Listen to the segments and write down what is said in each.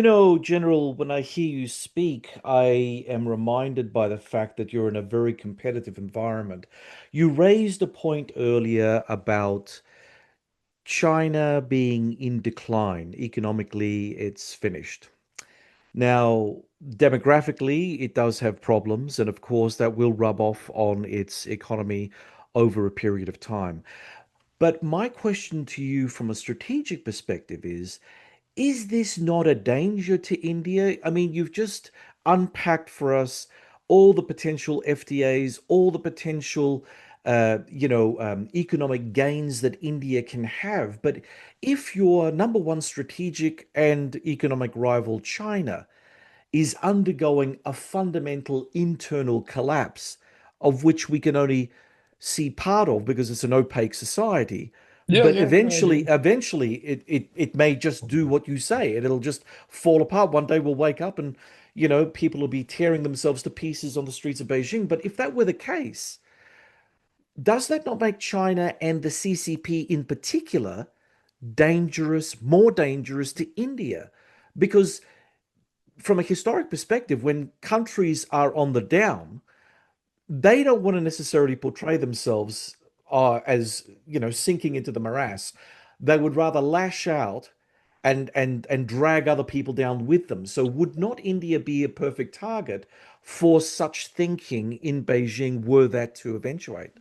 General, when I hear you speak, I am reminded by the fact that you're in a very competitive environment. You raised a point earlier about China being in decline. Economically, it's finished. Now, demographically, it does have problems, and of course, that will rub off on its economy over a period of time. But my question to you from a strategic perspective is this not a danger to India? I mean, you've just unpacked for us all the potential FTAs, all the potential, economic gains that India can have. But if your number one strategic and economic rival, China, is undergoing a fundamental internal collapse of which we can only see part of because it's an opaque society. Yeah, But yeah, I eventually, agree. eventually it may just do what you say and it'll just fall apart. One day we'll wake up and, people will be tearing themselves to pieces on the streets of Beijing. But if that were the case, does that not make China and the CCP in particular dangerous, more dangerous to India? Because from a historic perspective, when countries are on the down, they don't want to necessarily portray themselves as sinking into the morass. They would rather lash out and drag other people down with them. So would not India be a perfect target for such thinking in Beijing were that to eventuate?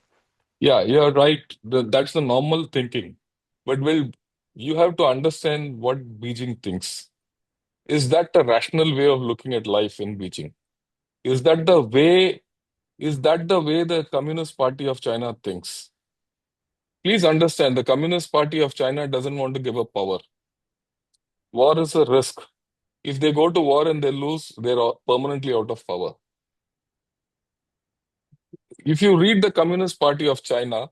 Yeah, you're right. That's the normal thinking. But you have to understand what Beijing thinks. Is that the rational way of looking at life in Beijing? Is that the way, is that the way the Communist Party of China thinks? Please understand, the Communist Party of China doesn't want to give up power. War is a risk. If they go to war and they lose, they're permanently out of power. If you read the Communist Party of China,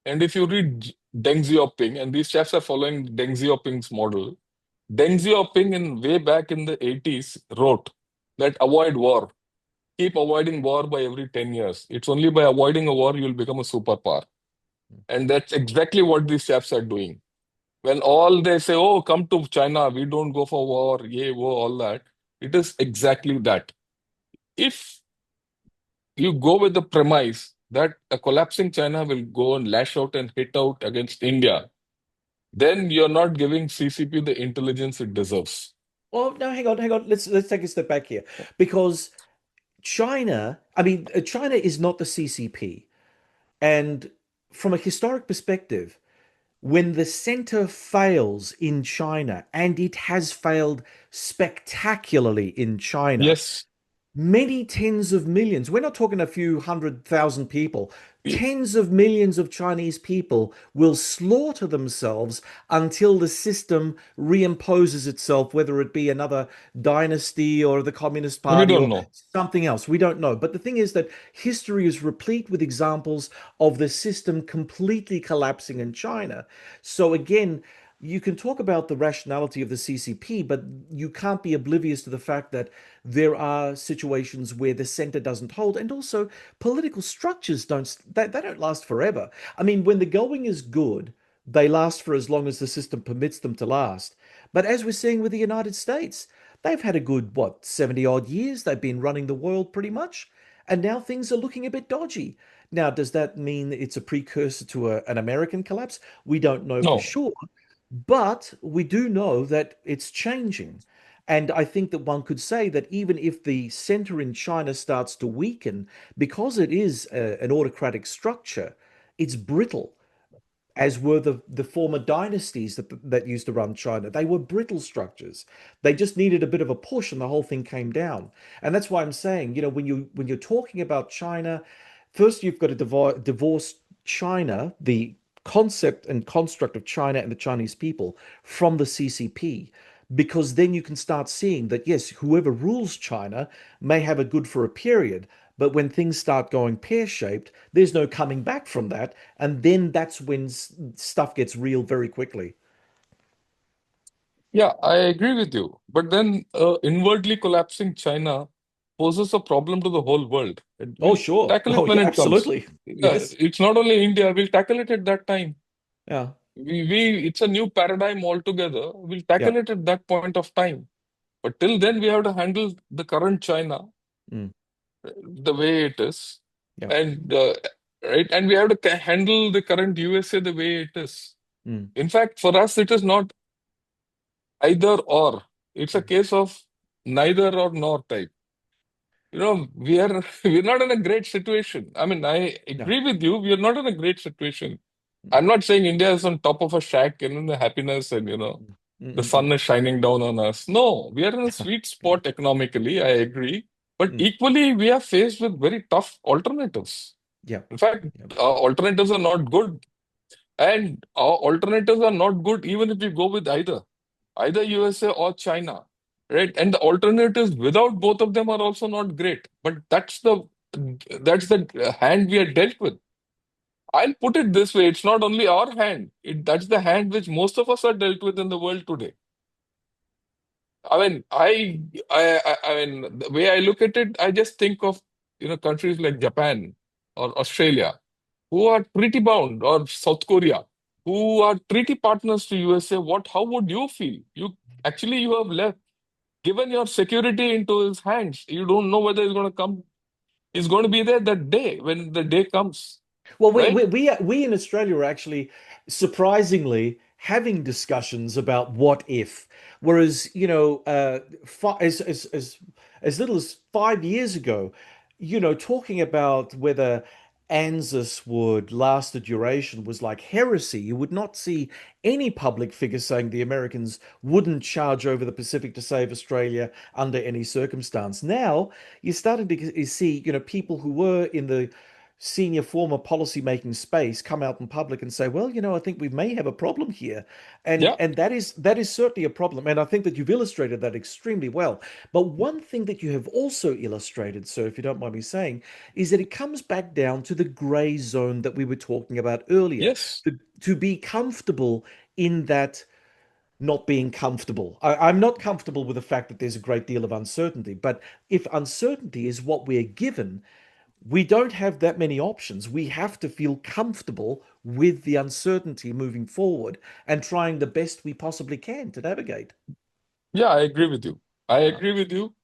and if you read Deng Xiaoping, and these chefs are following Deng Xiaoping's model, Deng Xiaoping in way back in the 80s wrote that avoid war. Keep avoiding war by every 10 years. It's only by avoiding a war you'll become a superpower. And that's exactly what these chaps are doing. When all they say, oh, come to China, we don't go for war, yay, wo, all that, it is exactly that. If you go with the premise that a collapsing China will go and lash out and hit out against India, then you're not giving CCP the intelligence it deserves. Well, no, hang on. Let's take a step back here because China is not the CCP. And from a historic perspective, when the center fails in China, and it has failed spectacularly in China, Yes. many tens of millions, we're not talking a few 100,000 people, tens of millions of Chinese people will slaughter themselves until the system reimposes itself, whether it be another dynasty or the Communist We Party don't or know. something else. We don't know. But the thing is that history is replete with examples of the system completely collapsing in China. So again, you can talk about the rationality of the CCP, but you can't be oblivious to the fact that there are situations where the center doesn't hold, and also political structures they don't last forever. I mean, when the going is good, they last for as long as the system permits them to last. But as we're seeing with the United States, they've had a good, what, 70 odd years. They've been running the world pretty much. And now things are looking a bit dodgy. Now, does that mean it's a precursor to an American collapse? We don't know for No. sure. But we do know that it's changing. And I think that one could say that even if the center in China starts to weaken, because it is an autocratic structure, it's brittle, as were the former dynasties that used to run China. They were brittle structures. They just needed a bit of a push, and the whole thing came down. And that's why I'm saying, when you're talking about China, first you've got to divorce China, the concept and construct of China and the Chinese people, from the CCP. Because then you can start seeing that, yes, whoever rules China may have it good for a period, but when things start going pear-shaped, there's no coming back from that. And then that's when stuff gets real very quickly. Yeah, I agree with you. But then inwardly collapsing China poses a problem to the whole world. And Oh, we'll sure. tackle it Oh, when yeah, it comes. absolutely. Yeah, Yes. it's not only India, we'll tackle it at that time. Yeah. It's a new paradigm altogether. We'll Yeah. tackle it at that point of time. But till then, we have to handle the current China mm, the way it is, yeah, and right, and we have to handle the current USA the way it is. mm, In fact, for us, it is not either or. It's a mm, case of neither or nor type. We are we're not in a great situation. I mean, I no, agree with you. We are not in a great situation. mm, I'm not saying India is on top of a shack and in the happiness and mm, the mm, mm, sun is shining down on us. No, we are in a sweet mm, spot economically. I agree, but mm, equally we are faced with very tough alternatives. yeah, In fact, yeah, alternatives are not good, and our alternatives are not good even if we go with either USA or China, right? And the alternatives without both of them are also not great. But that's the hand we are dealt with. I'll put it this way: it's not only our hand; that's the hand which most of us are dealt with in the world today. I mean, I mean, the way I look at it, I just think of countries like Japan or Australia, who are treaty bound, or South Korea, who are treaty partners to USA. How would you feel? You have left, given your security into his hands. You don't know whether he's going to come. He's going to be there that day when the day comes, Well, right? we in Australia are actually surprisingly having discussions about what if, whereas as little as 5 years ago, talking about whether ANZUS would last a duration was like heresy. You would not see any public figure saying the Americans wouldn't charge over the Pacific to save Australia under any circumstance. Now you're starting to see, people who were in the senior former policy making space come out in public and say, well, I think we may have a problem here. and Yeah. and that is certainly a problem, and I think that you've illustrated that extremely well. But one thing that you have also illustrated, sir, if you don't mind me saying, is that it comes back down to the gray zone that we were talking about earlier. Yes. To be comfortable in that not being comfortable. I'm not comfortable with the fact that there's a great deal of uncertainty, but if uncertainty is what we're given, we don't have that many options. We have to feel comfortable with the uncertainty moving forward and trying the best we possibly can to navigate. Yeah, I agree with you. I Yeah, agree with you.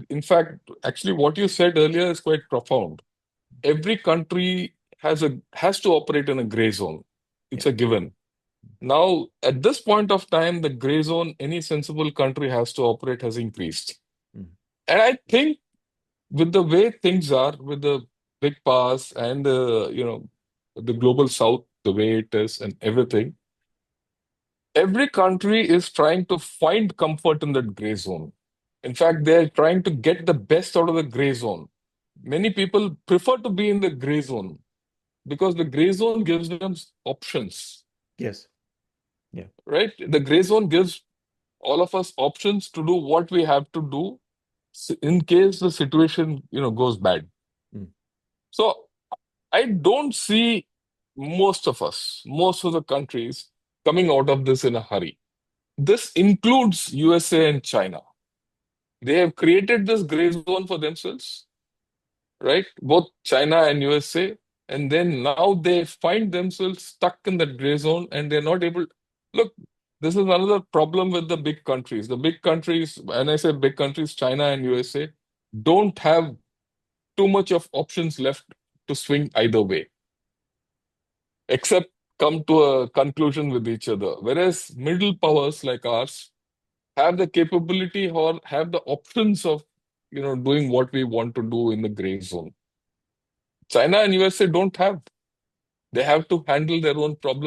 In fact, actually, what you said earlier is quite profound. Every country has to operate in a gray zone. yeah, It's a given. Now, at this point of time, the gray zone any sensible country has to operate has increased. mm, And I think with the way things are, with the big powers and the global south, the way it is and everything, every country is trying to find comfort in that gray zone. In fact, they're trying to get the best out of the gray zone. Many people prefer to be in the gray zone because the gray zone gives them options, yes, yeah, right? The gray zone gives all of us options to do what we have to do in case the situation, goes bad. mm, So I don't see most of the countries coming out of this in a hurry. This includes USA and China. They have created this gray zone for themselves, right? Both China and USA. And then now they find themselves stuck in that gray zone and they're not able. Look, this is another problem with the big countries. The big countries, when I say big countries, China and USA, don't have too much of options left to swing either way, except come to a conclusion with each other. Whereas middle powers like ours have the capability or have the options of doing what we want to do in the gray zone. China and USA don't have. They have to handle their own problems